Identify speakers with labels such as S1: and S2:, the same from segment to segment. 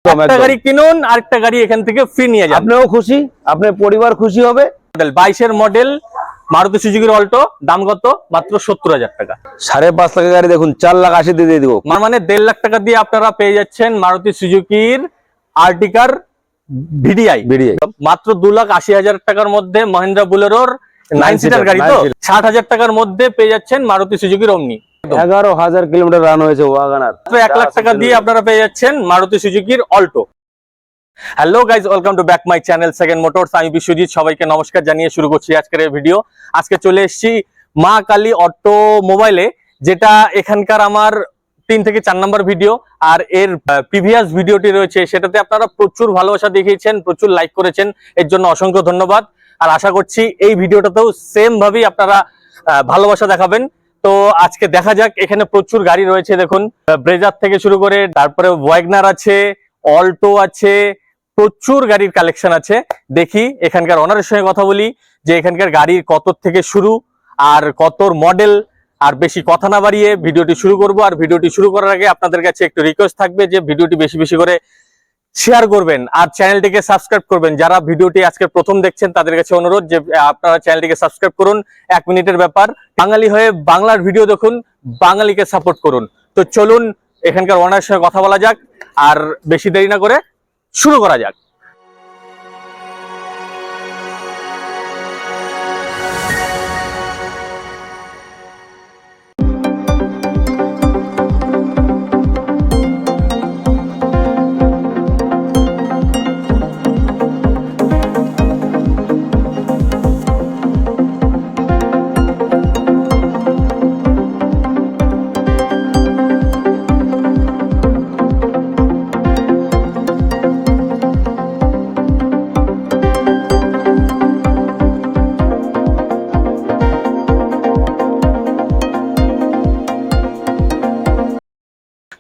S1: একটা গাড়ি কিনুন, আরেকটা গাড়ি এখান থেকে ফ্রি নিয়ে যান।
S2: আপনিও খুশি, আপনার পরিবার খুশি হবে।
S1: 22-এর মডেল মারুতি সুজুকির অল্টো, দাম কত? মাত্র 70,000 টাকা।
S2: 5.5 লাখ গাড়ি দেখুন 4,80,000 দিয়ে দিব।
S1: মানে 1.5 লাখ টাকা দিয়ে আপনারা পেয়ে যাচ্ছেন মারুতি সুজুকির আর্টিকার ভিডিআই। মাত্র 2,80,000 টাকার মধ্যে মহিন্দ্রা বুলেরোর 9 সিটার গাড়ি, তো 60,000 টাকার মধ্যে পেয়ে যাচ্ছেন মারুতি সুজুকির ওমনি।
S2: 11,000 কিলোমিটার রান হয়েছে ওয়াগনার।
S1: 1 লাখ টাকা দিয়ে আপনারা পেয়ে যাচ্ছেন মারুতি সুজুকির Alto. Hello guys, welcome to back my channel second motors. আমি বিশ্বজিৎ, সবাইকে নমস্কার জানিয়ে শুরু করছি আজকের এই ভিডিও। আজকে চলে এসেছি মা কালী অটোমোবাইলে, যেটা এখানকার আমার 3 থেকে 4 নম্বর ভিডিও। আর এর প্রিভিয়াস ভিডিওটি রয়েছে, সেটাতে আপনারা প্রচুর ভালোবাসা দেখিয়েছেন, প্রচুর লাইক করেছেন, এর জন্য অসংখ্য ধন্যবাদ। আর আশা করছি এই ভিডিওটাতেও সেম ভাবেই আপনারা ভালোবাসা দেখাবেন। তো আজকে দেখা যাক, এখানে প্রচুর গাড়ি রয়েছে। দেখুন, ব্রেজার থেকে শুরু করে তারপরে ওয়াগনার আছে, অল্টো আছে, প্রচুর গাড়ির কালেকশন আছে। দেখি এখানকার ওনারের সঙ্গে কথা বলি যে এখানকার গাড়ির কত থেকে শুরু আর কত মডেল। আর বেশি কথা না বাড়িয়ে ভিডিওটি শুরু করব। আর ভিডিওটি শুরু করার আগে আপনাদের কাছে একটু রিকোয়েস্ট থাকবে যে ভিডিওটি বেশি বেশি করে শেয়ার করবেন আর চ্যানেলটিকে সাবস্ক্রাইব করবেন। যারা ভিডিওটি আজকে প্রথম দেখছেন তাদের কাছে অনুরোধ যে আপনারা চ্যানেলটিকে সাবস্ক্রাইব করুন। 1 মিনিটের ব্যাপার। বাঙালি হয়ে বাংলার ভিডিও দেখুন, বাঙালিকে সাপোর্ট করুন। তো চলুন এখানকার ওনারের সঙ্গে কথা বলা যাক, আর বেশি দেরি না করে শুরু করা যাক।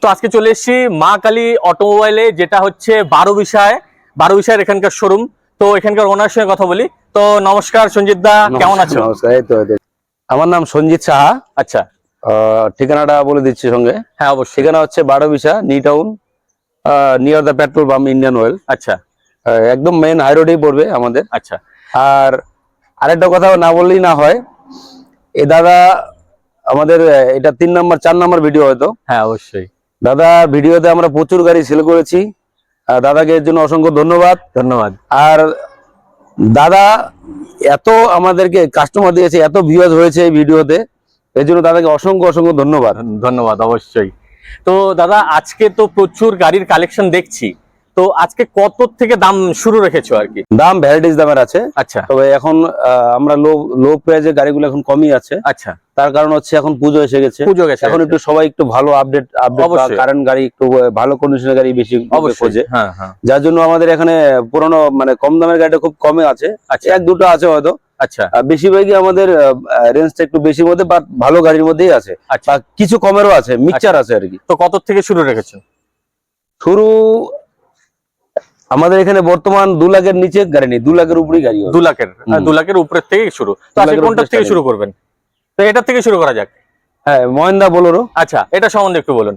S1: তো আজকে চলে এসেছি মা কালী অটোমোবাইলে, যেটা হচ্ছে 12 এখানকার শোরুম। তো এখানকার ওনার সঙ্গে কথা বলি। তো নমস্কার সঞ্জিত দা, কেমন আছো?
S2: নমস্কার। এই তো আমার নাম সঞ্জিত সাহা।
S1: আচ্ছা,
S2: ঠিকানাটা বলে দিচ্ছি সঙ্গে।
S1: হ্যাঁ অবশ্যই।
S2: ঠিকানা হচ্ছে 12 new town, near the petrol pump, Indian oil.
S1: আচ্ছা,
S2: একদম মেইন হাই রোডেই পড়বে আমাদের।
S1: আচ্ছা।
S2: আর আরেকটা কথা না বললেই না হয়, এই দাদা আমাদের এটা 3 নম্বর 4 নম্বর ভিডিও হয়তো।
S1: হ্যাঁ অবশ্যই।
S2: দাদা ভিডিওতে আমরা প্রচুর গাড়ি সেল করেছি। দাদাকে এর জন্য অসংখ্য ধন্যবাদ।
S1: ধন্যবাদ।
S2: আর দাদা এত আমাদেরকে কাস্টমার দিয়েছে, এত ভিউয়ার্স হয়েছে এই ভিডিওতে, এর জন্য দাদাকে অসংখ্য অসংখ্য ধন্যবাদ।
S1: ধন্যবাদ অবশ্যই। তো দাদা আজকে তো প্রচুর গাড়ির কালেকশন দেখছি, তো আজকে কত থেকে দাম শুরু রেখেছো আর কি?
S2: দাম ভ্যারাইটিস দামের আছে।
S1: আচ্ছা।
S2: তবে এখন আমরা লো প্রাইজের গাড়িগুলো এখন কমই আছে।
S1: আচ্ছা।
S2: তার কারণ হচ্ছে এখন পুজো এসে গেছে। এখন একটু সবাই একটু ভালো আপডেট কারেন্ট গাড়ি, একটু ভালো কন্ডিশনের গাড়ি বেশি খোঁজে।
S1: হ্যাঁ হ্যাঁ।
S2: যার জন্য আমাদের এখানে পুরনো মানে কম দামের গাড়িটা খুব কমে আছে। এক দুটো আছে হয়তো।
S1: আচ্ছা।
S2: বেশিরভাগই আমাদের রেঞ্জটা একটু বেশির মধ্যে বা ভালো গাড়ির মধ্যেই আছে।
S1: আচ্ছা।
S2: কিছু কমেরও আছে, মিক্সচার আছে আর কি।
S1: তো কত থেকে শুরু রেখেছেন?
S2: শুরু আমাদের এখানে বর্তমান 2 লাখের নিচে গাড়ি নেই, 2 লাখের উপরেই গাড়ি।
S1: 2 লাখের উপরের থেকে শুরু। তো আজকে কোনটা থেকে শুরু করবেন? তো এটা থেকে শুরু করা যাক।
S2: হ্যাঁ, মহিন্দ্রা বোলেরো।
S1: আচ্ছা, এটা সম্বন্ধে একটু বলুন।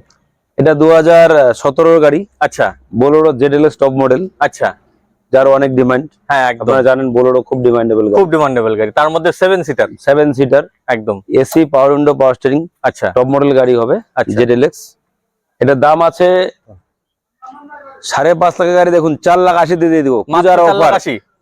S2: এটা 2017 গাড়ি।
S1: আচ্ছা।
S2: Bolero ZLS top model.
S1: আচ্ছা।
S2: যার অনেক ডিমান্ড।
S1: হ্যাঁ একদম।
S2: আপনারা জানেন বোলেরো খুব ডিমান্ডেবল গাড়ি।
S1: খুব ডিমান্ডেবল গাড়ি, তার মধ্যে 7 সিটার
S2: একদম এসি, পাওয়ার উইন্ডো, পাওয়ার স্টিয়ারিং।
S1: আচ্ছা।
S2: টপ মডেল গাড়ি হবে ZLX। এটার দাম আছে 5.5 লাখ গাড়ি দেখুন 4,80,000 দিয়ে দিব।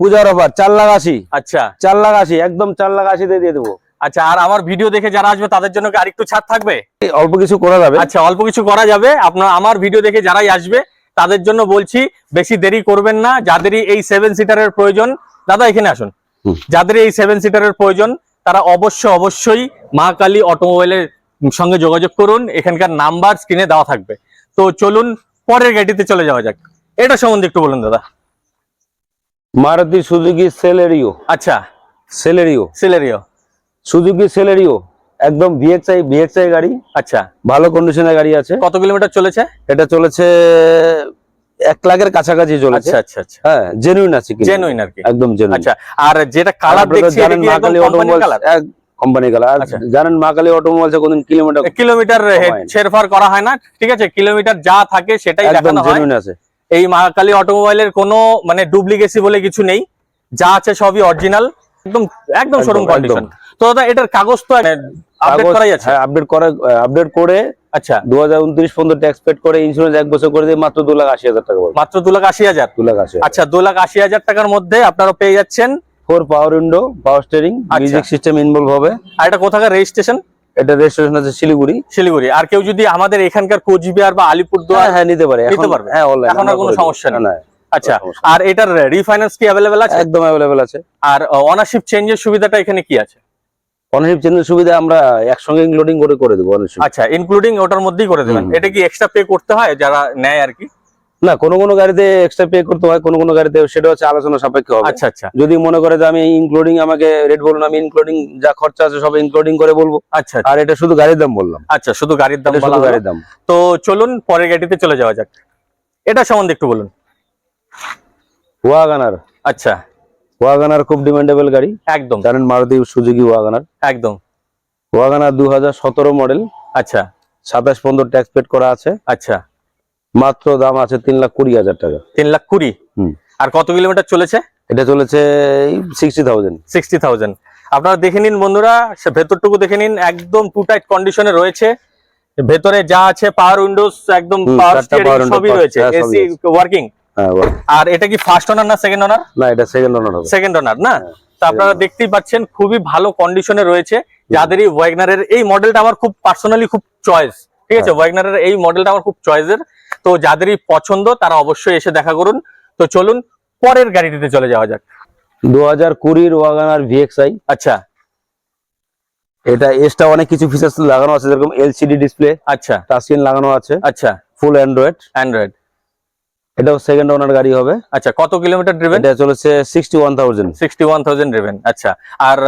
S2: পূজার অফার 4,80,000।
S1: আচ্ছা,
S2: 4,80,000 একদম 4,80,000 দিয়ে দেবো।
S1: আচ্ছা। আর আমার ভিডিও দেখে যারা আসবে তাদের জন্য কি আরেকটু ছাড় থাকবে?
S2: অল্প কিছু করা যাবে।
S1: আচ্ছা, অল্প কিছু করা যাবে। আপনার আমার ভিডিও দেখে যারাই আসবে তাদের জন্য বলছি, বেশি দেরি করবেন না। যাদেরই এই 7 সিটারের প্রয়োজন, দাদা এখানে আসুন, যাদের এই 7 সিটারের প্রয়োজন তারা অবশ্যই মা কালী অটোমোবাইলের সঙ্গে যোগাযোগ করুন। এখানকার নাম্বার স্ক্রিনে দেওয়া থাকবে। তো চলুন পরের গাড়িতে চলে যাওয়া যাক। এটা সম্বন্ধে একটু বলুন দাদা।
S2: Maruti Suzuki Celerio.
S1: আচ্ছা।
S2: সেলেরিও সুজুকি সেলেরিও একদম ভিএক্সআই গাড়ি।
S1: আচ্ছা।
S2: ভালো কন্ডিশনের গাড়ি আছে।
S1: কত কিলোমিটার চলেছে?
S2: এটা চলেছে 1 লাখের কাছাকাছি চলেছে।
S1: আচ্ছা আচ্ছা।
S2: হ্যাঁ, জেনুইন আছে,
S1: জেনুইন আর কি,
S2: একদম জেনুইন।
S1: আচ্ছা। আর যেটা কালার দেখছি এটা কি একদম কোম্পানি কালার?
S2: Company colour. জানেন মা কালী অটোমোবাইলস কোনদিন কিলোমিটার
S1: ছেড়ফাড় করা হয় না, ঠিক আছে? কিলোমিটার যা থাকে সেটাই দেখানো হয়।
S2: জেনুইন আছে।
S1: এই মা কালী অটোমোবাইলের কোনো মানে ডুপ্লিকেসি বলে কিছু নেই, যা আছে সবই অরিজিনাল, একদম একদম শোরুম
S2: একদম,
S1: কন্ডিশন। তো দাদা এটার কাগজ তো আপডেট করাই আছে?
S2: হ্যাঁ, আপডেট করে
S1: আচ্ছা,
S2: 2029 পর্যন্ত ট্যাক্স পেড করে ইন্স্যুরেন্স 1 বছর করে দিয়ে মাত্র 2,80,000 টাকা পড়বে।
S1: মাত্র 2,80,000।
S2: 2,80,000।
S1: আচ্ছা, 2,80,000 টাকার মধ্যে আপনারা পেয়ে যাচ্ছেন
S2: 4 পাওয়ার window, power steering, music system involve হবে।
S1: আর এটা কোথাকার রেজিস্ট্রেশন?
S2: এটা রেজিস্ট্রেশন আছে শিলিগুড়ি।
S1: শিলিগুড়ি। আর কেউ যদি আমাদের এখানকার কোচবিহার বা আলিপুরদুয়ার
S2: হ্যাঁ নিতে পারে,
S1: নিতে পারবে?
S2: হ্যাঁ অনলাইন,
S1: এখন আর কোনো সমস্যা নেই।
S2: না।
S1: আচ্ছা, আর এটার রিফাইন্যান্স কি অ্যাভেলেবেল আছে?
S2: একদম অ্যাভেলেবেল আছে।
S1: আর অনারশিপ চেঞ্জের সুবিধাটা এখানে কি আছে?
S2: অনশিপ চেঞ্জের সুবিধা আমরা একসঙ্গে ইনক্লুডিং করে দেবো অনশিপ।
S1: আচ্ছা, ইনক্লুডিং ওটার মধ্যেই করে দেবেন। এটা কি এক্সট্রা পে করতে হয় যারা নেয় আর কি?
S2: না, কোনো গাড়িতে এক্সট্রা পে করতে হয়, কোনো গাড়িতে সেটা হচ্ছে আলোচনা সাপেক্ষে হবে।
S1: আচ্ছা আচ্ছা
S2: যদি মনে করে যে আমি ইনক্লুডিং, আমাকে রেট বলুন, আমি ইনক্লুডিং যা খরচা আছে সব ইনক্লুডিং করে বলবো।
S1: আচ্ছা
S2: আর এটা শুধু গাড়ির দাম বললাম।
S1: আচ্ছা, শুধু গাড়ির দাম
S2: এটা
S1: বলা
S2: শুধু
S1: হলো।
S2: গাড়ির দাম।
S1: তো চলুন পরের গাড়িতে চলে যাওয়া যাক। এটা সম্বন্ধে একটু বলুন।
S2: ওয়াগনার।
S1: আচ্ছা,
S2: ওয়াগনার খুব ডিমান্ডেবল গাড়ি,
S1: একদম
S2: জানেন, মারুতি সুজুকি ওয়াগনার।
S1: একদম।
S2: ওয়াগনার 2017 মডেল,
S1: আচ্ছা
S2: 27 পর্যন্ত ট্যাক্স পেড করা আছে।
S1: আচ্ছা,
S2: মাত্র দাম আছে 3,20,000 টাকা।
S1: 3,20,000।
S2: হুম।
S1: আর কত কিলোমিটার চলেছে?
S2: এটা চলেছে 60,000।
S1: 60,000। আপনারা দেখে নিন বন্ধুরা, ভেতরটুকু দেখে নিন, একদম টু টাইট কন্ডিশনে রয়েছে। ভেতরে যা আছে পাওয়ার উইন্ডোজ, একদম পাওয়ার স্টিয়ারিং সবই রয়েছে, এসি ওয়ার্কিং।
S2: হ্যাঁ।
S1: আর এটা কি ফার্স্ট ওনার না সেকেন্ড ওনার?
S2: না, এটা সেকেন্ড ওনার হবে।
S1: সেকেন্ড ওনার না? তো আপনারা দেখতেই পাচ্ছেন খুবই ভালো কন্ডিশনে রয়েছে। যাদেরই ওয়াগনারের এই মডেলটা আমার খুব পার্সোনালি খুব চয়েস, ঠিক আছে, ওয়াগনারের এই মডেলটা আমার খুব চয়েসের। তো যাদেরই পছন্দ তারা অবশ্যই এসে দেখা করুন। তো চলুন পরের গাড়িটিতে চলে যাওয়া যাক।
S2: 2020 ওয়াগনার ভিএক্সআই।
S1: আচ্ছা
S2: এটা এক্সট্রা অনেক কিছু ফিচার্স লাগানো আছে, যেরকম এলসিডি ডিসপ্লে,
S1: আচ্ছা
S2: টাচ স্ক্রিন লাগানো আছে,
S1: আচ্ছা,
S2: ফুল অ্যান্ড্রয়েড।
S1: অ্যান্ড্রয়েড।
S2: এটাও সেকেন্ড ওনার গাড়ি হবে।
S1: আচ্ছা, কত কিলোমিটার ড্রিভেন?
S2: এটা চলেছে 61,000।
S1: 61,000 ড্রিভেন। আচ্ছা, আর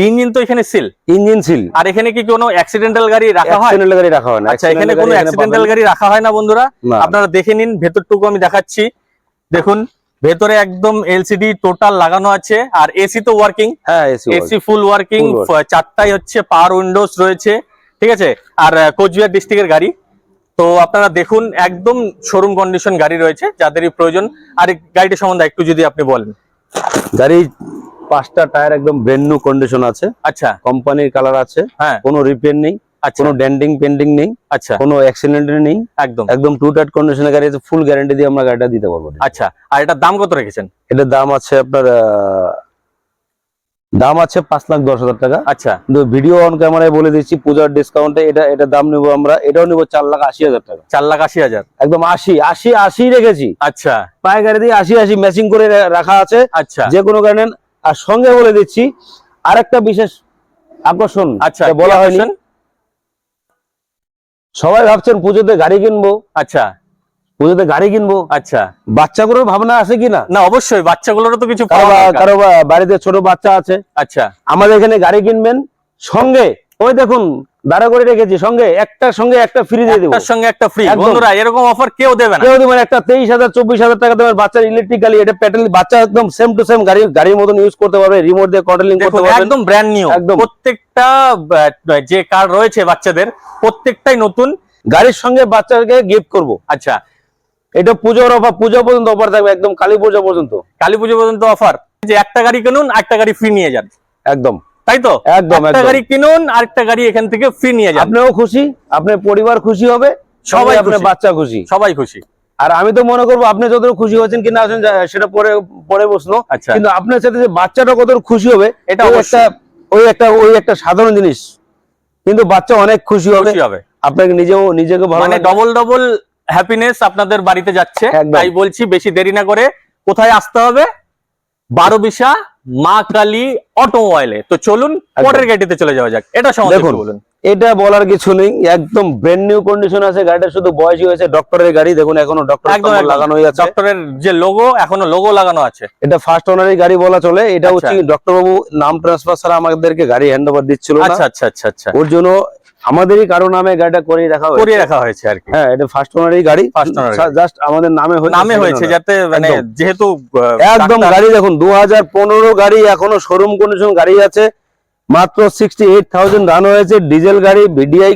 S1: ইঞ্জিন তো এখানে সিল?
S2: Engine seal.
S1: আর এখানে কি কোনো অ্যাক্সিডেন্টাল গাড়ি রাখা হয়?
S2: অ্যাক্সিডেন্টাল গাড়ি রাখা হয় না।
S1: আচ্ছা, এখানে কোনো অ্যাক্সিডেন্টাল গাড়ি রাখা হয় না বন্ধুরা।
S2: না।
S1: আপনারা দেখে নিন, ভেতরটুকু আমি দেখাচ্ছি। দেখুন ভেতরে একদম এলসিডি টোটাল লাগানো আছে। আর এসি তো ওয়ার্কিং?
S2: হ্যাঁ,
S1: এসি ফুল ওয়ার্কিং। চারটাই হচ্ছে পাওয়ার উইন্ডোজ রয়েছে, ঠিক আছে। আর কোচবিহার ডিস্ট্রিক্টের গাড়ি। তো আপনারা দেখুন একদম শোরুম কন্ডিশন গাড়ি রয়েছে, যাদেরই প্রয়োজন। আর এই গাড়িটি সম্বন্ধে একটু যদি আপনি বলেন।
S2: গাড়ি 5টা টায়ার একদম ব্র্যান্ড নিউ কন্ডিশন আছে।
S1: আচ্ছা,
S2: কোম্পানির কালার আছে,
S1: হ্যাঁ,
S2: কোনো রিপেয়ার নেই,
S1: আচ্ছা,
S2: কোনো ডেন্টিং পেন্টিং নেই,
S1: আচ্ছা,
S2: কোনো অ্যাক্সিডেন্ট নেই,
S1: একদম
S2: একদম টু টাইট কন্ডিশনের গাড়ি আছে। ফুল গ্যারান্টি দিয়ে আমরা গাড়িটা দিতে পারবো।
S1: আচ্ছা। আর এটার দাম কত রেখেছেন?
S2: এটার দাম আছে আপনার দাম আছে 5,10,000 টাকা।
S1: আচ্ছা,
S2: কিন্তু ভিডিও অন ক্যামেরায় বলে দিচ্ছি, পূজার ডিসকাউন্টে এটা দাম নেবো আমরা, এটাও নেবো 4,80,000 টাকা।
S1: 4,80,000।
S2: একদম 80 রেখেছি।
S1: আচ্ছা
S2: পায়ে গাড়ি দিয়ে 80 ম্যাচিং করে রাখা আছে।
S1: আচ্ছা
S2: যে কোনো গাড়ি নেন। আর সঙ্গে বলে দিচ্ছি আরেকটা বিশেষ আকর্ষণ,
S1: আচ্ছা,
S2: এটা বলা হয়নি। সবাই ভাবছেন পুজোতে গাড়ি কিনবো,
S1: আচ্ছা
S2: আচ্ছা, বাচ্চাগুলোর ভাবনা আছে কিনা?
S1: না, অবশ্যই বাচ্চাগুলোরও তো কিছু পাওয়া দরকার।
S2: কারো বাড়িতে ছোট বাচ্চা আছে,
S1: আচ্ছা,
S2: আমাদের এখানে গাড়ি কিনবেন, সঙ্গে ওই দেখুন দাঁড়া করে রেখেছি, সঙ্গে একটা ফ্রি দিয়ে দেবো।
S1: একটার সঙ্গে একটা ফ্রি।
S2: একদম।
S1: বন্ধুরা এরকম অফার কেউ দেবে না।
S2: কেউ দেবেন একটা 23,000 24,000 টাকা দেবেন বাচ্চার ইলেকট্রিক গাড়ি। এটা প্যাটেল বাচ্চা একদম সেম টু সেম গাড়ির মতন ইউজ করতে পারবে, রিমোট দিয়ে কন্ট্রোলিং করতে
S1: দেখুন
S2: পারবেন।
S1: একদম ব্র্যান্ড নিউ।
S2: একদম।
S1: প্রত্যেকটা যে কার রয়েছে বাচ্চাদের প্রত্যেকটাই নতুন।
S2: গাড়ির সঙ্গে বাচ্চাকে গিফট করব।
S1: আচ্ছা,
S2: এটা পুজোর অফার, পুজো পর্যন্ত অফার থাকবে, একদম কালী পুজো পর্যন্ত।
S1: কালী পুজো পর্যন্ত অফার, যে একটা গাড়ি কিনুন একটা গাড়ি ফ্রি নিয়ে যান।
S2: একদম
S1: তাই তো?
S2: একদম
S1: একটা গাড়ি কিনুন আরেকটা গাড়ি এখান থেকে ফ্রি নিয়ে যান।
S2: আপনিও খুশি, আপনার পরিবার খুশি হবে,
S1: সবাই
S2: আপনার
S1: খুশি।
S2: বাচ্চা খুশি,
S1: সবাই খুশি।
S2: আর আমি তো মনে করবো আপনি যতটুকু খুশি হচ্ছেন কিনা আছেন সেটা পরে বসলো।
S1: আচ্ছা।
S2: কিন্তু আপনার সাথে যে বাচ্চাটা কতটুকু খুশি হবে,
S1: এটা
S2: ওই
S1: অবশ্যই।
S2: ওই একটা সাধারণ জিনিস, কিন্তু বাচ্চা অনেক খুশি হবে। আপনাকে নিজেকে ভালো
S1: মানে
S2: লাগবে।
S1: ডবল হ্যাপিনেস আপনাদের বাড়িতে যাচ্ছে।
S2: একদম।
S1: তাই বলছি বেশি দেরি না করে কোথায় আসতে হবে? 12 মা কালী অটোমোবাইলে। তো চলুন পরের গাড়িতে চলে যাওয়া যাক। এটা সম্বন্ধে
S2: দেখুন,
S1: একটু বলুন।
S2: এটা বলার কিছু নেই, একদম ব্র্যান্ড নিউ কন্ডিশন আছে গাড়িটা, শুধু বয়সই হয়েছে। ডক্টরের গাড়ি, দেখুন এখনো ডক্টর লাগানো হয়ে আছে।
S1: ডক্টরের যে লোগো, এখনো লোগো লাগানো আছে।
S2: এটা ফার্স্ট ওনারের গাড়ি বলা চলে। এটা
S1: আচ্ছা।
S2: হচ্ছে ডক্টর বাবু নাম ট্রান্সফার ছাড়া আমাদেরকে গাড়ি হ্যান্ড ওভার দিচ্ছিল না।
S1: আচ্ছা আচ্ছা আচ্ছা আচ্ছা,
S2: ওর জন্য আমাদেরই কারো নামে গাড়িটা করিয়ে রাখা
S1: হয়েছে আর কি।
S2: হ্যাঁ, এটা ফার্স্ট ওনারই গাড়ি,
S1: First owner এর গাড়ি।
S2: জাস্ট আমাদের নামে
S1: হয়েছে যাতে মানে
S2: একদম।
S1: যেহেতু
S2: একদম গাড়ি দেখুন 2015 গাড়ি, এখনো শোরুম কন্ডিশন গাড়ি আছে। মাত্র 68,000 রান হয়েছে। ডিজেল গাড়ি, ভিডিআই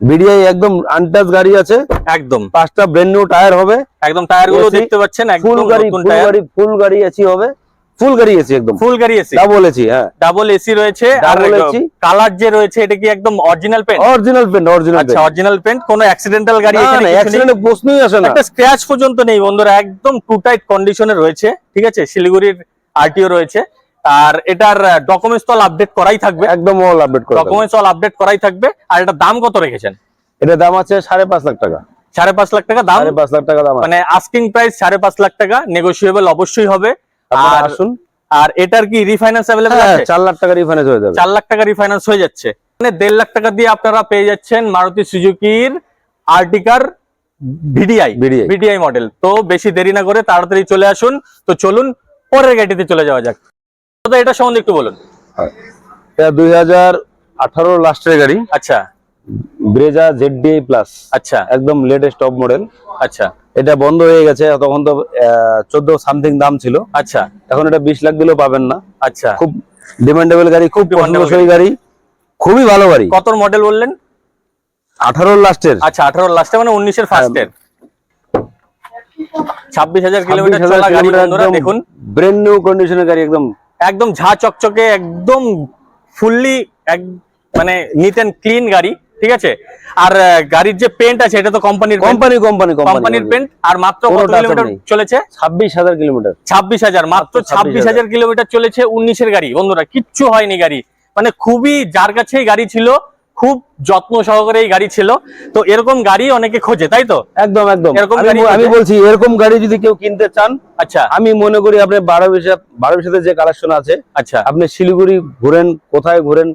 S2: ভিডিআই একদম আনটাচ গাড়ি আছে,
S1: একদম
S2: 5টা ব্র্যান্ড নিউ টায়ার হবে,
S1: একদম টায়ার গুলো
S2: AC,
S1: দেখতে পাচ্ছেন একদম
S2: ফুল গাড়ি
S1: নতুন
S2: ফুল
S1: টায়ার,
S2: গাড়ি ফুল গাড়ি এসি হবে, ফুল গাড়ি এসি একদম
S1: ফুল গাড়ি এসি,
S2: ডাবল এসি, হ্যাঁ
S1: ডাবল এসি রয়েছে। আর
S2: Double AC
S1: কালার যে রয়েছে এটা কি একদম original paint?
S2: Original paint, original
S1: আচ্ছা অরিজিনাল পেন্ট, কোনো অ্যাক্সিডেন্টাল গাড়ি
S2: না
S1: এখানে
S2: না
S1: কিছু নেই,
S2: অ্যাক্সিডেন্টের প্রশ্নই আসে না,
S1: একটা স্ক্র্যাচ পর্যন্ত নেই বন্ধুরা, একদম টু টাইট কন্ডিশনে রয়েছে, ঠিক আছে। শিলিগুড়ির আরটিও রয়েছে, আর এটার ডকুমেন্টস তো আপডেট করাই থাকবে,
S2: একদম অল আপডেট করে দেবো।
S1: ডকুমেন্টস অল আপডেট করাই থাকবে। আর এটার দাম কত রেখেছেন?
S2: এটা দাম আছে 5.5 লাখ টাকা,
S1: 5.5 লাখ টাকা দাম,
S2: 5.5 লাখ টাকা দাম আছে।
S1: মানে আস্কিং প্রাইস 5.5 লাখ টাকা, নেগোশিয়েবল অবশ্যই হবে।
S2: আপনারা
S1: আর
S2: আসুন,
S1: আর এটার কি রিফাইন্যান্স अवेलेबल
S2: হ্যাঁ
S1: আছে?
S2: 4 লাখ টাকা রিফাইন্যান্স হয়ে যাবে,
S1: 4 লাখ টাকা রিফাইন্যান্স হয়ে যাচ্ছে, মানে 1.5 লাখ টাকা দিয়ে আপনারা পেয়ে যাচ্ছেন মারুতি সুজুকির আর্টিকার ভিডিআই
S2: VDI
S1: ভিডিআই মডেল। তো বেশি দেরি না করে তাড়াতাড়ি চলে আসুন। তো চলুন পরের গাড়িতে চলে যাওয়া যাক। তো এটা সম্বন্ধে একটু বলুন।
S2: এটা 2018 লাস্টের গাড়ি,
S1: আচ্ছা
S2: ব্রেজা ZDI প্লাস,
S1: আচ্ছা
S2: একদম লেটেস্ট টপ মডেল।
S1: আচ্ছা
S2: এটা বন্ধ হয়ে গেছে, তখন তো 14 সামথিং দাম ছিল,
S1: আচ্ছা
S2: এখন এটা 20 লাখ দিলেও পাবেন না।
S1: আচ্ছা,
S2: খুব ডিমান্ডেবল গাড়ি, খুব
S1: demandable
S2: পছন্দসই গাড়ি, খুবই ভালো গাড়ি।
S1: কত মডেল বললেন?
S2: 18 লাস্টের,
S1: আচ্ছা 18 লাস্টে, মানে 19 এর ফার্স্টের। 26,000 কিলোমিটার চলা গাড়ি বন্ধুরা, দেখুন
S2: ব্র্যান্ড নিউ কন্ডিশনের গাড়ি, একদম
S1: একদম ঝা চকচকে, একদম ফুললি মানে নিট এন্ড ক্লিন গাড়ি, ঠিক আছে। আর গাড়ির যে পেন্ট আছে এটা তো কোম্পানির কোম্পানির পেন্ট। আর মাত্র কত কিলোমিটার চলেছে?
S2: 26,000 কিলোমিটার,
S1: 26,000, মাত্র 26,000 কিলোমিটার চলেছে, 19 এর গাড়ি বন্ধুরা, কিচ্ছু হয়নি গাড়ি, মানে খুবই, যার কাছে গাড়ি ছিল খুব যত্ন সহকারে এই গাড়ি ছিল। তো এরকম গাড়ি অনেকে খোঁজে, তাই তো?
S2: একদম একদম।
S1: এরকম
S2: আমি
S1: গাড়ি
S2: আমি
S1: খোঁজে।
S2: বলছি এরকম গাড়ি যদি কেউ কিনতে চান,
S1: আচ্ছা
S2: আমি মনে করি আপনি 12 যে কালেকশন আছে,
S1: আচ্ছা
S2: আপনি শিলিগুড়ি ঘুরেন, কোথায় ঘুরেন,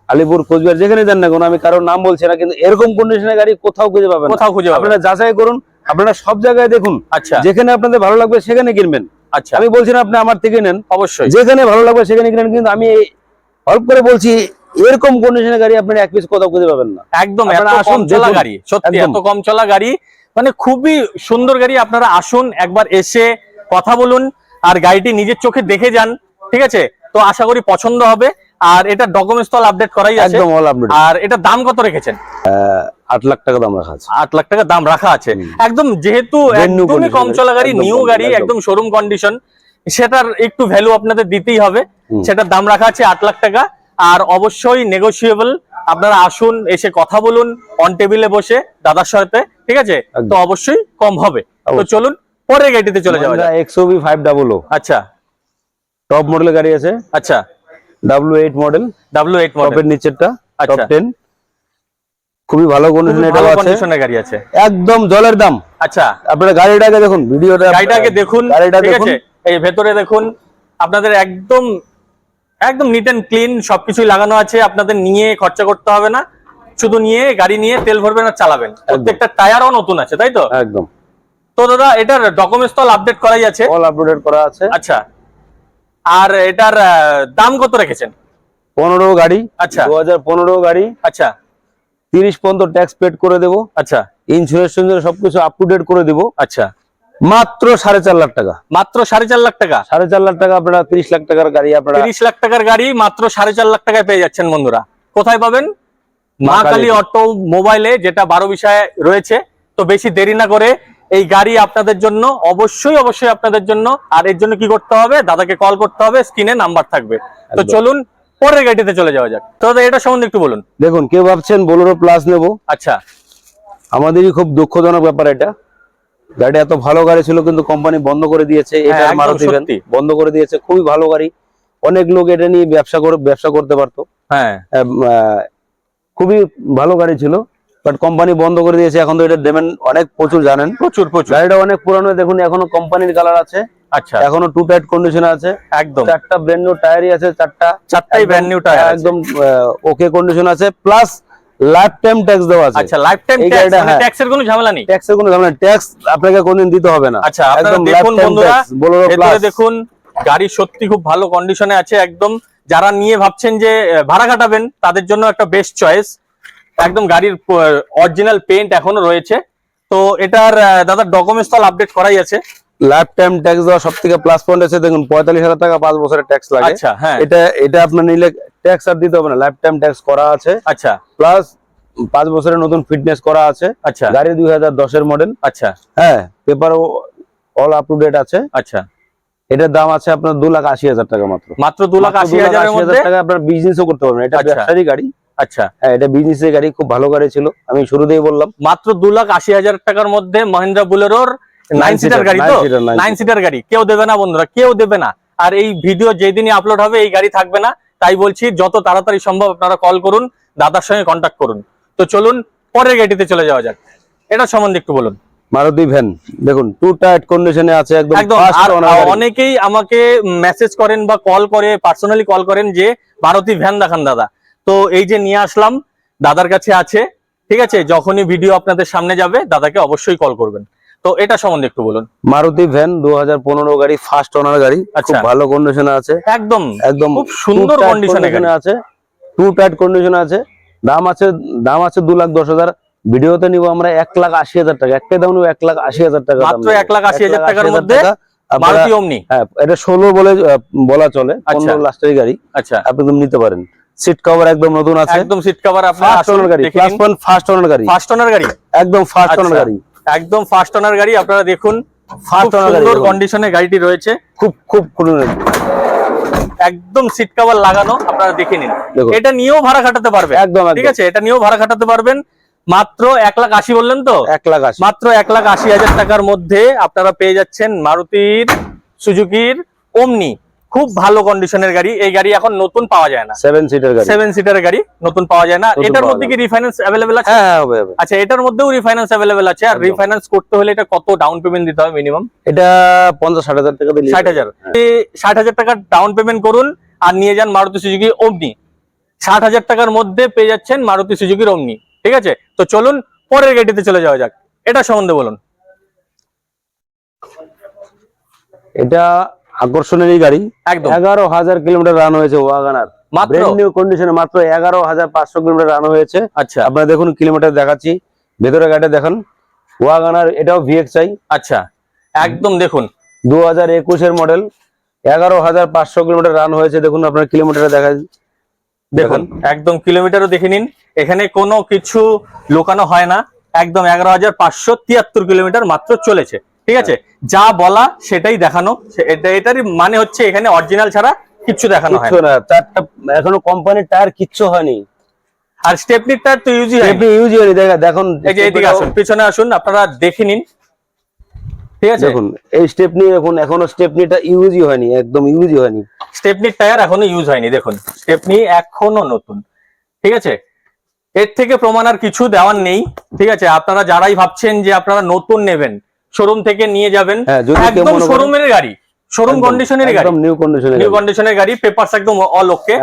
S2: আলিপুর, কোচবিহার, যেখানে যান না কোনো, আমি কারোর নাম বলছি না, কিন্তু এরকম কন্ডিশনের গাড়ি কোথাও খুঁজে পাবেন না।
S1: কোথাও খুঁজে পাবেন না।
S2: আপনারা যাচাই করুন, আপনারা সব জায়গায় দেখুন,
S1: আচ্ছা
S2: যেখানে আপনাদের ভালো লাগবে সেখানে কিনবেন।
S1: আচ্ছা,
S2: আমি বলছি না আপনি আমার থেকে নেন,
S1: অবশ্যই
S2: যেখানে ভালো লাগবে সেখানে কিনেন, কিন্তু আমি অল্প করে বলছি এরকম কন্ডিশনের গাড়ি আপনারা এক পিস কোথাও খুঁজে পাবেন না।
S1: একদম এত
S2: আপনারা আসুন,
S1: কম চলা
S2: দেখুন।
S1: গাড়ি, সত্যি
S2: একদম।
S1: এত কম চলা গাড়ি, মানে খুবই সুন্দর গাড়ি। আপনারা আসুন, একবার এসে কথা বলুন, আর গাড়িটি নিজের চোখে দেখে যান, ঠিক আছে। তো আশা করি পছন্দ হবে। আর এটা ডকুমেন্টস তো আপডেট করাই আছে,
S2: একদম অল আপডেট।
S1: আর এটা দাম কত রেখেছেন?
S2: 8 লাখ টাকা দাম রাখা আছে,
S1: 8 লাখ টাকা দাম রাখা আছে, একদম, যেহেতু
S2: Brand new
S1: একদমই কম
S2: condition,
S1: চলা গাড়ি,
S2: একদম
S1: নিউ
S2: কম,
S1: গাড়ি,
S2: একদম।
S1: একদম শোরুম কন্ডিশন, সেটার একটু ভ্যালু আপনাদের দিতেই হবে। সেটার দাম রাখা আছে 8 লাখ টাকা, আর অবশ্যই নেগোশিয়েবল। আপনারা আসুন, এসে কথা বলুন অন টেবিলে বসে দাদার সাথে, ঠিক আছে।
S2: একদম।
S1: তো অবশ্যই কম হবে। তো
S2: অবশ্যই।
S1: চলুন পরের গাড়িতে চলে যাওয়া যাক।
S2: XUV 500
S1: আচ্ছা
S2: টপ মডেলের গাড়ি আছে,
S1: আচ্ছা,
S2: W8 মডেল,
S1: W8
S2: টপের
S1: মডেল,
S2: নিচেরটা টপ
S1: আচ্ছা।
S2: 10, খুবই ভালো কন্ডিশনে এটা
S1: ভালো
S2: আছে,
S1: কন্ডিশনের গাড়ি আছে,
S2: একদম জলের দাম।
S1: আচ্ছা।
S2: আপনারা গাড়িটাকে দেখুন, ভিডিওটা
S1: গাড়িটাকে দেখুন,
S2: গাড়িটা
S1: ঠিক
S2: দেখুন,
S1: আছে। এই ভেতরে দেখুন, আপনাদের একদম একদম নিট এন্ড ক্লিন সবকিছুই লাগানো আছে, আপনাদের নিয়ে খরচা করতে হবে না, শুধু নিয়ে গাড়ি নিয়ে তেল ভরবেন আর চালাবেন। প্রত্যেকটা টায়ারও নতুন আছে, তাই তো?
S2: একদম।
S1: তো দাদা এটার ডকুমেন্টস তো আপডেট করাই আছে,
S2: অল আপডেট করা আছে।
S1: আচ্ছা। আর এটার দাম কত রেখেছেন?
S2: 15 গাড়ি,
S1: আচ্ছা
S2: 2015 গাড়ি,
S1: আচ্ছা
S2: 30 পর্যন্ত ট্যাক্স পেড করে দেবো,
S1: আচ্ছা
S2: ইন্স্যুরেন্স সবকিছু আপ টু ডেট করে দেবো,
S1: আচ্ছা,
S2: মাত্র 4.5 লাখ টাকা।
S1: মাত্র 4.5 লাখ টাকা।
S2: 4.5 লাখ টাকা আপনারা 30 লাখ টাকার গাড়ি আপনারা
S1: 30 লাখ টাকার গাড়ি মাত্র 4.5 লাখ টাকায় পেয়ে যাচ্ছেন বন্ধুরা। কোথায় পাবেন? মা কালী অটো মোবাইলে, যেটা 12 বিষয়ে রয়েছে। তো বেশি দেরি না করে এই গাড়ি আপনাদের জন্য, অবশ্যই অবশ্যই আপনাদের জন্য। আর এর জন্য কি করতে হবে? দাদাকে কল করতে হবে, স্ক্রিনে নাম্বার থাকবে। তো
S2: একদম।
S1: চলুন পরের গাড়িতে চলে যাওয়া যাক। তো দাদা এটা সম্বন্ধে একটু বলুন।
S2: দেখুন, কেউ ভাবছেন বোলেরো প্লাস নেবো,
S1: আচ্ছা
S2: আমাদেরই খুব দুঃখজনক ব্যাপার এটা। গাড়ি এত ভালো গাড়ি ছিল কিন্তু কোম্পানি বন্ধ করে দিয়েছে, এটা
S1: একদম
S2: মারুতি ভ্যান
S1: সত্যি।
S2: বন্ধ করে দিয়েছে। খুবই ভালো গাড়ি, অনেক লোক এটা নিয়ে ব্যবসা করতে পারতো,
S1: হ্যাঁ
S2: খুবই ভালো গাড়ি ছিল, বাট কোম্পানি বন্ধ করে দিয়েছে। এখন তো এটা ডিমান্ড অনেক প্রচুর, জানেন,
S1: প্রচুর প্রচুর।
S2: গাড়িটা অনেক পুরানো, দেখুন এখনো কোম্পানির কালার আছে,
S1: আচ্ছা
S2: এখনো টু টাইট কন্ডিশনে আছে,
S1: একদম
S2: 4টা ব্র্যান্ড নিউ টায়ারই আছে,
S1: চারটাই ব্র্যান্ড নিউ টায়ার,
S2: একদম ওকে কন্ডিশন আছে, প্লাস লাইফ টাইম ট্যাক্স দেওয়া আছে।
S1: আচ্ছা লাইফ টাইম
S2: এই
S1: ট্যাক্স,
S2: গাড়িটা,
S1: মানে
S2: হ্যাঁ।
S1: ট্যাক্সের কোনো ঝামেলা নেই।
S2: ট্যাক্সের কোনো ঝামেলা নেই, ট্যাক্স আপনাকে কোনদিন দিতে হবে না।
S1: আচ্ছা আপনারা
S2: একদম
S1: দেখুন
S2: lifetime
S1: বন্ধুরা,
S2: tax, Bolero
S1: ভেতরে
S2: Plus।
S1: দেখুন গাড়ি সত্যি খুব ভালো কন্ডিশনে আছে একদম। যারা নিয়ে ভাবছেন যে ভাড়া কাটাবেন, তাদের জন্য একটা বেস্ট চয়েস। একদম গাড়ির অরিজিনাল পেইন্ট এখনো রয়েছে। তো এটার দাদা ডকুমেন্টস তো আপডেট করাই আছে।
S2: লাইফ টাইম ট্যাক্স দেওয়া সব থেকে প্লাস পয়েন্ট আছে, দেখুন 45,000 টাকা 5 বছরের ট্যাক্স লাগে।
S1: আচ্ছা হ্যাঁ
S2: এটা আপনার নিলে ট্যাক্স আর দিতে হবে না, লাইফ টাইম ট্যাক্স করা আছে।
S1: আচ্ছা
S2: প্লাস 5 বছরের নতুন ফিটনেস করা আছে।
S1: আচ্ছা
S2: গাড়ি 2010 এর মডেল।
S1: আচ্ছা
S2: হ্যাঁ, paper all up to date আছে।
S1: আচ্ছা,
S2: এটার দাম আছে আপনার 2,80,000 টাকা মাত্র।
S1: মাত্র 2,80,000 এর মধ্যে
S2: টাকা আপনার বিজনেসও করতে পারবেন। এটা
S1: আচ্ছা।
S2: ব্যবসায়ী গাড়ি।
S1: আচ্ছা,
S2: হ্যাঁ, এটা বিজনেসের গাড়ি, খুব ভালো গাড়ি ছিল, আমি শুরুতেই বললাম।
S1: মাত্র 2,80,000 টাকার মধ্যে মহিন্দ্রা বুলেরোর 9 সিটার গাড়ি, তো 9 সিটার গাড়ি কেউ দেবে না বন্ধুরা, কেউ দেবে না। আর এই ভিডিও যেদিনই আপলোড হবে এই গাড়ি থাকবে না, তাই বলছি যত তাড়াতাড়ি সম্ভব আপনারা কল করুন, দাদার সঙ্গে কন্ট্যাক্ট করুন। তো চলুন পরের গাড়িতে চলে যাওয়া যাক, এটা সম্বন্ধে একটু বলুন।
S2: মারুতি ভ্যান দেখুন, টু টায়ার কন্ডিশনে আছে একদম।
S1: আর অনেকেই আমাকে মেসেজ করেন বা কল করে, পার্সোনালি কল করেন যে মারুতি ভ্যান দেখান দাদা। তো এই যে নিয়ে আসলাম, দাদার কাছে আছে, ঠিক আছে। যখনই ভিডিও আপনাদের সামনে যাবে দাদাকে অবশ্যই কল করবেন। তো এটা সম্বন্ধে একটু বলুন।
S2: মারুতি ভ্যান 2015 গাড়ি, ফার্স্ট ওনার গাড়ি, খুব ভালো কন্ডিশনে আছে।
S1: একদম
S2: একদম
S1: খুব সুন্দর কন্ডিশনে
S2: আছে, টু টায়ার কন্ডিশনে আছে। দাম আছে 2,10,000। ভিডিওতে নিব আমরা 1,80,000 টাকা। একটাই দাম নিব 1,80,000 টাকা,
S1: মাত্র 1,80,000 টাকার মধ্যে মারুতি ওমনি।
S2: হ্যাঁ, এটা 16 বলা চলে, 15 লাস্টের গাড়ি।
S1: আচ্ছা,
S2: আপনি একদম নিতে পারেন। সিট কভার একদম নতুন আছে,
S1: একদম সিট কভার। আপনার
S2: ফার্স্ট ওনার গাড়ি, প্লাস পয়েন্ট ফার্স্ট ওনার গাড়ি,
S1: ফার্স্ট ওনার গাড়ি,
S2: একদম ফার্স্ট ওনার গাড়ি,
S1: একদম ফার্স্ট ওনার গাড়ি। আপনারা দেখুন
S2: ফার্স্ট ওনার গাড়ি,
S1: সুন্দর কন্ডিশনে গাড়িটি রয়েছে,
S2: খুব
S1: একদম সিট কভার লাগানো। আপনারা দেখে নিন, এটা নিয়েও ভাড়া খাটাতে পারবেন।
S2: একদম,
S1: ঠিক আছে, এটা নিয়েও ভাড়া খাটাতে পারবেন। মাত্র 1,80,000 বললেন তো?
S2: 1,80,000,
S1: মাত্র 1,80,000 টাকার মধ্যে আপনারা পেয়ে যাচ্ছেন মারুতির সুজুকির ওমনি। খুব ভালো কন্ডিশনের গাড়ি। এই গাড়ি এখন নতুন পাওয়া যায় না,
S2: 7 সিটার গাড়ি,
S1: 7 সিটার গাড়ি নতুন পাওয়া যায় না। এটার মধ্যে কি রিফাইন্যান্স अवेलेबल আছে?
S2: হ্যাঁ, হবে।
S1: আচ্ছা, এটার মধ্যেও রিফাইন্যান্স अवेलेबल আছে। আর রিফাইন্যান্স করতে হলে এটা কত ডাউন পেমেন্ট দিতে হবে মিনিমাম?
S2: এটা 50-60 হাজার টাকা দিলে
S1: 60,000। 60,000 টাকা ডাউন পেমেন্ট করুন আর নিয়ে যান মারুতি সুজুকি ওমনি। 60,000 টাকার মধ্যে পেয়ে যাচ্ছেন মারুতি সুজুকির ওমনি। ঠিক আছে, তো চলুন পরের গাড়িতে চলে যাওয়া যাক, এটা সম্বন্ধে বলুন।
S2: এটা আকর্ষণীয় গাড়ি,
S1: একদম
S2: 11,000 কিলোমিটার রান হয়েছে। ওয়াগনার
S1: মাত্র
S2: ব্র্যান্ড নিউ কন্ডিশনে মাত্র 11,500 কিলোমিটার রান হয়েছে।
S1: আচ্ছা,
S2: আপনারা দেখুন, কিলোমিটার দেখাচ্ছি, ভেতরে গাড়িটা দেখুন। ওয়াগনার, এটাও ভিএক্সআই।
S1: আচ্ছা, একদম দেখুন
S2: 2021 এর মডেল, 11,500 কিলোমিটার রান হয়েছে। দেখুন আপনার কিলোমিটার
S1: দেখুন একদম কিলোমিটারও দেখে নিন। এখানে কোনো কিছু লুকানো হয় না, একদম 11,573 কিলোমিটার মাত্র চলেছে। ঠিক আছে, যা বলা সেটাই দেখানো। এটারই মানে হচ্ছে এখানে অরিজিনাল ছাড়া কিচ্ছু দেখানো হয় না।
S2: চারটা এখনো কোম্পানির টায়ার কিচ্ছু হয়নি।
S1: আর স্টেপনির টায়ার তো ইউজই
S2: হয়নি। দেখুন,
S1: এই যে এদিকে আসুন, পিছনে আসুন, আপনারা দেখে নিন। ঠিক আছে,
S2: দেখুন এই স্টেপনি, এখনো স্টেপনিটা ইউজই হয়নি, একদম ইউজই হয়নি।
S1: স্টেপনির টায়ার এখনো ইউজ হয়নি। দেখুন স্টেপনি এখনো নতুন। ঠিক আছে, এর থেকে প্রমাণ আর কিছু দেওয়ার নেই। ঠিক আছে, আপনারা যারাই ভাবছেন যে আপনারা নতুন নেবেন, শোরুম থেকে নিয়ে যাবেন, একদম শোরুমের গাড়ি, শোরুম কন্ডিশনের গাড়ি,
S2: নিউ
S1: কন্ডিশনের গাড়ি, পেপারস একদম অল ওকে।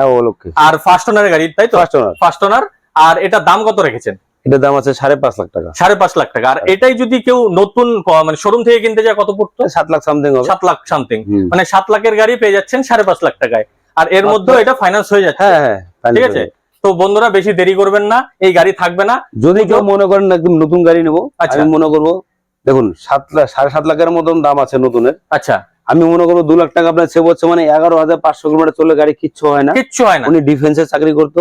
S1: আর ফার্স্ট ওনার গাড়ি, তাই তো? First owner. আর এটা দাম কত রেখেছেন?
S2: এটার দাম আছে 5.5 লাখ টাকা।
S1: 5.5 লাখ টাকা। আর এটাই যদি কেউ নতুন মানে শোরুম থেকে কিনতে যায় কত পড়তো?
S2: 7 লাখ সামথিং হবে।
S1: 7 লাখ সামথিং, মানে 7 লাখের গাড়ি পেয়ে যাচ্ছেন 5.5 লাখ টাকায়। আর এর মধ্যে এটা ফাইন্যান্স হয়ে যাচ্ছে।
S2: হ্যাঁ,
S1: ঠিক আছে, তো বন্ধুরা বেশি দেরি করবেন না, এই গাড়ি থাকবে না।
S2: যদি কেউ মনে করেন একদম নতুন গাড়ি নেবো, আমি মনে করবো দেখুন 7 লাখের মতন দাম আছে নতুনের।
S1: আচ্ছা,
S2: আমি মনে করবো 2 লাখ টাকা আপনার সেভ হচ্ছে, মানে 11,500 কিলোমিটার চলে গাড়ি কিচ্ছু হয় না,
S1: কিচ্ছু হয় না।
S2: উনি ডিফেন্সে চাকরি করতো,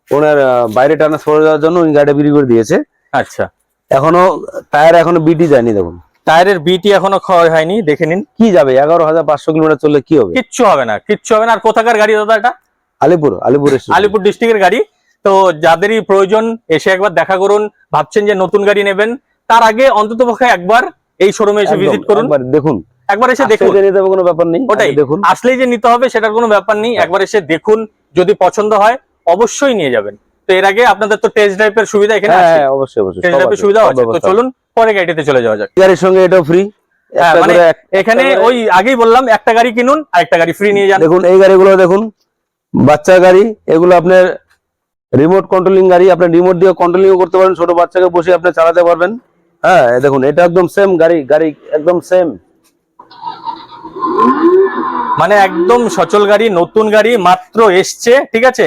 S2: ওনার বাইরে ট্রান্সফার যাওয়ার জন্য উনি গাড়িটা বিক্রি করে দিয়েছে।
S1: আচ্ছা,
S2: এখনো টায়ার এখনো বিটি যায়নি। দেখুন
S1: টায়ারের বিটি এখনো ক্ষয় হয়নি, দেখে নিন।
S2: কি যাবে 11,500 কিলোমিটার চললে কি হবে?
S1: কিচ্ছু হবে না, কিচ্ছু হবে না। আর কোথাকার গাড়ি দাদা এটা? আলিপুর ডিস্ট্রিক্টের গাড়ি। তো যাদেরই প্রয়োজন এসে একবার দেখা করুন। ভাবছেন যে নতুন গাড়ি নেবেন, তার আগে অন্ততপক্ষে একবার এই শোরুমে এসে ভিজিট করুন,
S2: দেখুন,
S1: একবার এসে দেখুন।
S2: কোনো ব্যাপার নেই,
S1: ওটাই দেখুন, আসলেই যে নিতে হবে সেটার কোনো ব্যাপার নেই। একবার এসে দেখুন, যদি পছন্দ হয় অবশ্যই নিয়ে যাবেন। তো এর আগে আপনাদের তো টেস্ট ড্রাইভের সুবিধা এখানে আছে।
S2: হ্যাঁ, অবশ্যই
S1: টেস্ট ড্রাইভের সুবিধা আছে। তো চলুন পরে গাড়িতে চলে যাওয়া যাক।
S2: গাড়ির সঙ্গে এটাও ফ্রি।
S1: মানে এখানে ওই আগেই বললাম, একটা গাড়ি কিনুন আর একটা গাড়ি ফ্রি নিয়ে যান।
S2: দেখুন এই গাড়িগুলো দেখুন, বাচ্চা গাড়ি, এগুলো আপনার রিমোট কন্ট্রোলিং গাড়ি, আপনি রিমোট দিয়ে কন্ট্রোলিং করতে পারেন, ছোট বাচ্চাকে বসে আপনি চালাতে পারবেন। হ্যাঁ, দেখুন এটা একদম সেম গাড়ি একদম সেম,
S1: মানে একদম সচল গাড়ি, নতুন গাড়ি মাত্র এসছে। ঠিক আছে,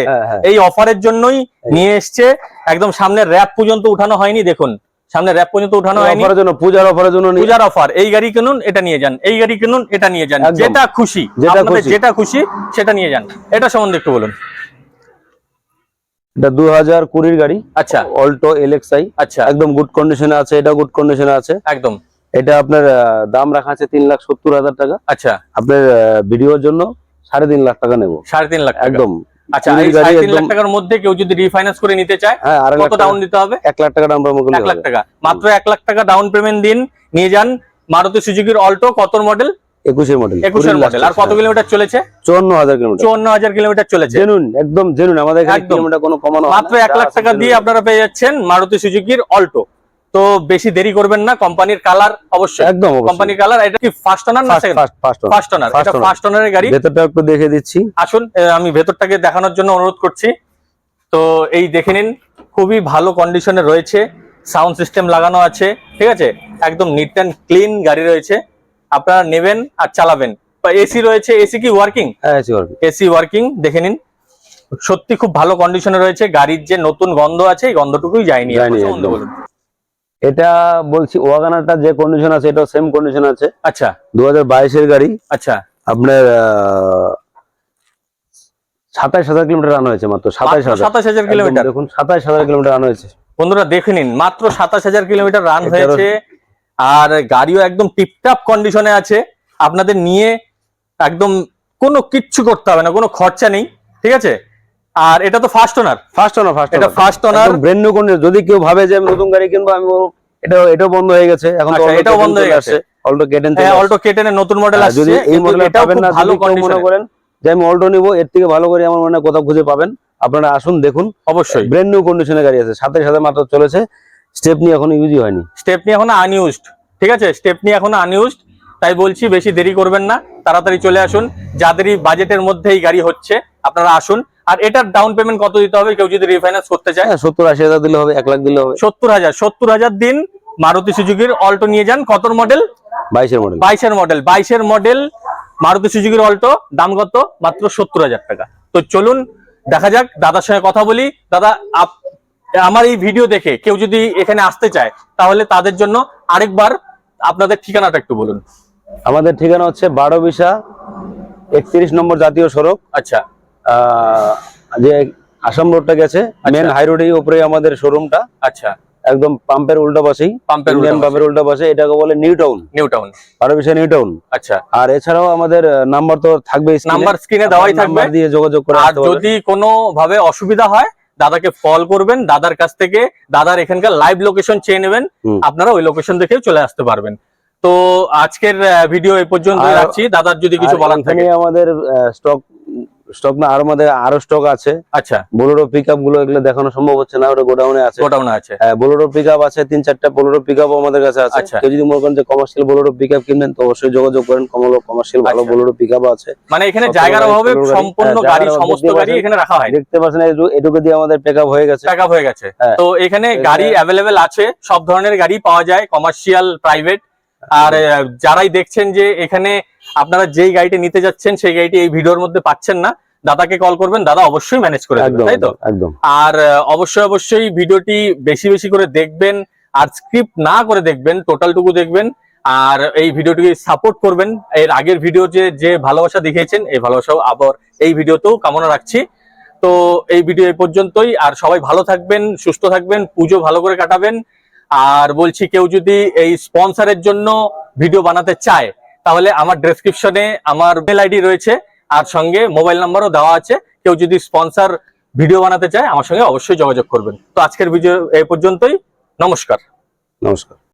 S1: এই অফারের জন্যই নিয়ে এসছে। একদম সামনে র‍্যাপ পর্যন্ত উঠানো হয়নি। দেখুন সামনে র‍্যাপ পর্যন্ত উঠানো হয়নি,
S2: পূজার অফারের জন্য।
S1: পূজার অফার, এই গাড়ি কিনুন এটা নিয়ে যান, এই গাড়ি কিনুন এটা নিয়ে যান, যেটা খুশি যেটা খুশি সেটা নিয়ে যান। এটা সম্বন্ধে একটু বলুন।
S2: এটা 2020 গাড়ি,
S1: আচ্ছা
S2: অল্টো এলএক্সআই,
S1: আচ্ছা
S2: একদম গুড কন্ডিশনে আছে, এটা গুড কন্ডিশনে আছে
S1: একদম।
S2: এটা আপনার দাম রাখা আছে 3,70,000 টাকা।
S1: আচ্ছা
S2: আপনার ভিডিওর জন্য 3.5 লাখ টাকা নেব,
S1: 3.5 লাখ টাকা
S2: একদম।
S1: আচ্ছা, এই
S2: 20 গাড়ি
S1: 3.5
S2: একদম।
S1: লাখ টাকার মধ্যে কেউ যদি রিফাইন্যান্স করে নিতে চায়
S2: হ্যাঁ, 2.5 লাখ
S1: কত ডাউন দিতে হবে?
S2: 1 লাখ টাকা ডাউন পেমেন্ট করলে
S1: 1 লাখ
S2: হবে।
S1: টাকা, মাত্র 1 লাখ টাকা ডাউন পেমেন্ট দিন, নিয়ে যান মারুতি সুজুকির অল্টো। কত মডেল?
S2: 21 মডেল।
S1: 21 মডেল। আর কত কিলোমিটার চলেছে?
S2: 54,000 কিলোমিটার।
S1: 54,000 কিলোমিটার চলেছে।
S2: জেনুইন, একদম জেনুইন, আমাদের এখানে
S1: একদম।
S2: কিলোমিটার কোনো কমানো হয় না।
S1: মাত্র 1 লাখ টাকা দিয়ে আপনারা পেয়ে যাচ্ছেন মারুতি সুজুকির অল্টো। তো বেশি দেরি করবেন না, কোম্পানির কালার অবশ্যই,
S2: একদম অবশ্যই।
S1: কোম্পানির কালার। এটা কি ফার্স্ট ওনার না সেকেন্ড? First owner. এটা ফার্স্ট ওনারের গাড়ি।
S2: ভেতরটা একটু দেখে দিচ্ছি।
S1: আসুন, আমি ভেতরটাকে দেখানোর জন্য অনুরোধ করছি। তো এই দেখে নিন, খুবই ভালো কন্ডিশনে রয়েছে, সাউন্ড সিস্টেম লাগানো আছে, ঠিক আছে, একদম নিট অ্যান্ড ক্লিন গাড়ি রয়েছে। আপনারা নেবেন আর চালাবেন। এসি রয়েছে, এসি কি ওয়ার্কিং?
S2: হ্যাঁ, এসি ওয়ার্কিং।
S1: এসি ওয়ার্কিং, দেখে নিন, সত্যি খুব ভালো কন্ডিশনে রয়েছে। গাড়ির যে নতুন গন্ধ আছে, এই গন্ধটুকুই যায়নি।
S2: একদম। এটা বলছি ওয়াগনারটা যে কন্ডিশন আছে এটাও সেম কন্ডিশন আছে।
S1: আচ্ছা
S2: 2022 এর গাড়ি।
S1: আচ্ছা,
S2: আপনার 27,000 কিলোমিটার রান হয়েছে, মাত্র
S1: 27,000 কিলোমিটার।
S2: দেখুন 27,000 কিলোমিটার রান হয়েছে
S1: বন্ধুরা দেখে নিন, মাত্র 27,000 কিলোমিটার রান হয়েছে। আর গাড়িও একদম টিপটাপ কন্ডিশনে আছে। আপনাদের নিয়ে একদম কোনো কিচ্ছু করতে হবে না, কোনো খরচা নেই, ঠিক আছে। আর এটা তো ফার্স্ট ওনার। এটা first owner,
S2: brand new condition. যদি কেউ ভাবে যে আমি নতুন গাড়ি কিনবো, আমি বলবো এটাও বন্ধ হয়ে গেছে এখন। তো
S1: এটাও বন্ধ হয়ে গেছে,
S2: অল্টো কেটেন।
S1: অল্টো কেটেন এর নতুন মডেল আসছে।
S2: যদি এই মডেল পাবেন না,
S1: ভালো
S2: যদি কেউ মনে করেন যে আমি অল্টো নিবো, এর থেকে ভালো করে আমার মনে হয় কোথাও খুঁজে পাবেন। আপনারা আসুন, দেখুন,
S1: অবশ্যই
S2: ব্র্যান্ড নিউ কন্ডিশনের গাড়ি আছে। 27,000 মাত্র চলেছে। স্টেপনি এখনো ইউজই হয়নি,
S1: স্টেপনি এখনো আনইউজড, ঠিক আছে, স্টেপনি এখনো আনইউজড। তাই বলছি বেশি দেরি করবেন না, তাড়াতাড়ি চলে আসুন। যাদেরই বাজেটের মধ্যে এই গাড়ি হচ্ছে আপনারা আসুন। আর এটার ডাউন পেমেন্ট কত দিতে হবে কেউ যদি রিফাইন্যান্স করতে চায়?
S2: 70-80,000 দিলে হবে, 1 লাখ দিলে হবে।
S1: 70,000 দিন, মারুতি সুজুকির অল্টো নিয়ে যান। কত মডেল?
S2: 22 এর মডেল।
S1: 22 এর মডেল মারুতি সুজুকির অল্টো। দাম কত? মাত্র 70,000 টাকা। তো চলুন দেখা যাক, দাদার সঙ্গে কথা বলি। দাদা, আমার এই ভিডিও দেখে কেউ যদি এখানে আসতে চায়, তাহলে তাদের জন্য আরেকবার আপনাদের ঠিকানাটা একটু বলুন।
S2: আমাদের ঠিকানা হচ্ছে বারোবিশা 31 নম্বর জাতীয় সড়ক।
S1: আচ্ছা,
S2: যে আসাম রোডটা গেছে, মেন হাই রোডের উপরে আমাদের শোরুমটা।
S1: আচ্ছা,
S2: একদম পাম্পের উল্টা পাশেই, পাম্পের উল্টা পাশে। এটাকে বলে new town, Barobisha new town.
S1: আচ্ছা,
S2: আর এছাড়াও আমাদের নাম্বার তো থাকবেই,
S1: নাম্বার স্ক্রিনে দেওয়াই থাকবে,
S2: দিয়ে যোগাযোগ করে।
S1: আর যদি কোনো ভাবে অসুবিধা হয় দাদাকে কল করবেন, দাদার কাছ থেকে দাদার এখানকার লাইভ লোকেশন চেয়ে নেবেন, আপনারা ওই লোকেশন দেখে চলে আসতে পারবেন। তো আজকের ভিডিও এই পর্যন্ত রাখছি। দাদার যদি কিছু বলার থাকে।
S2: আমাদের স্টক না, আরো স্টক আছে।
S1: আচ্ছা,
S2: বোলেরো পিকআপ গুলো এগুলো দেখানো সম্ভব হচ্ছে না, ওটা গোডাউনে আছে। বোলেরো পিকআপ আছে 3-4টা বোলেরো পিকআপও আমাদের কাছে আছে। কেউ যদি মনে করেন যে কমার্শিয়াল বোলেরো পিকআপ কিনবেন, তো অবশ্যই যোগাযোগ করেন। কমার্শিয়াল ভালো বোলেরো পিকআপ আছে।
S1: মানে এখানে জায়গার অভাবে সম্পূর্ণ গাড়ি, সমস্ত গাড়ি এখানে রাখা হয়।
S2: দেখতে পাচ্ছেন এটুকু দিয়ে আমাদের পিকআপ হয়ে গেছে।
S1: তো এখানে গাড়ি অ্যাভেলেবেল আছে, সব ধরনের গাড়ি পাওয়া যায়, কমার্শিয়াল, প্রাইভেট। আর যারাই দেখছেন যে এখানে আপনারা যেই গাড়িটি নিতে যাচ্ছেন সেই গাড়িটি এই ভিডিওর মধ্যে পাচ্ছেন না, দাদাকে কল করবেন, দাদা অবশ্যই ম্যানেজ করে দেবেন, তাই তো?
S2: একদম।
S1: আর অবশ্যই ভিডিওটি বেশি বেশি করে দেখবেন, আর স্ক্রিপ্ট না করে দেখবেন, টোটালটুকু দেখবেন। আর এই ভিডিওটিকে সাপোর্ট করবেন। এর আগের ভিডিও যে ভালোবাসা দেখিয়েছেন, এই ভালোবাসাও আবার এই ভিডিওতেও কামনা রাখছি। তো এই ভিডিও এই পর্যন্তই। আর সবাই ভালো থাকবেন, সুস্থ থাকবেন, পুজো ভালো করে কাটাবেন। আর বলছি, কেউ যদি এই স্পন্সরের জন্য ভিডিও বানাতে চায়, তাহলে আমার ডেসক্রিপশনে আমার মেল আইডি রয়েছে, আর সঙ্গে মোবাইল নাম্বারও দেওয়া আছে। কেউ যদি স্পন্সর ভিডিও বানাতে চায়, আমার সঙ্গে অবশ্যই যোগাযোগ করবেন। তো আজকের ভিডিও এই পর্যন্তই। নমস্কার।